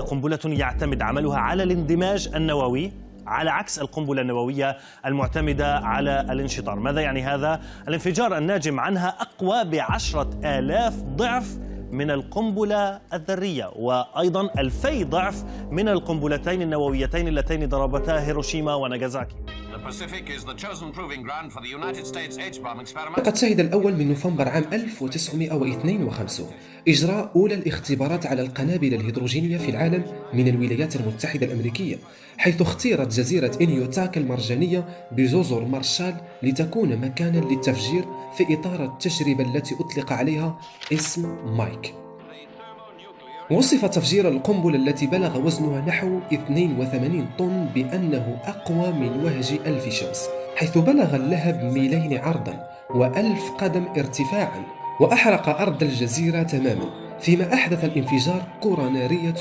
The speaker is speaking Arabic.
قنبلة يعتمد عملها على الاندماج النووي، على عكس القنبلة النووية المعتمدة على الانشطار. ماذا يعني هذا؟ الانفجار الناجم عنها أقوى ب10,000 ضعف من القنبلة الذرية، وأيضا 2000 ضعف من القنبلتين النوويتين اللتين ضربتا هيروشيما وناغازاكي. لقد شهد الأول من نوفمبر عام 1952 إجراء أولى الاختبارات على القنابل الهيدروجينية في العالم من الولايات المتحدة الأمريكية، حيث اختيرت جزيرة إنيوتاك المرجانية بجزر مارشال لتكون مكانا للتفجير في إطار التجربة التي أطلق عليها اسم مايك. وصف تفجير القنبلة التي بلغ وزنها نحو 82 طن بأنه أقوى من وهج 1000 شمس، حيث بلغ اللهب ميلين عرضا و1000 قدم ارتفاعا، وأحرق أرض الجزيرة تماما، فيما أحدث الانفجار كرة نارية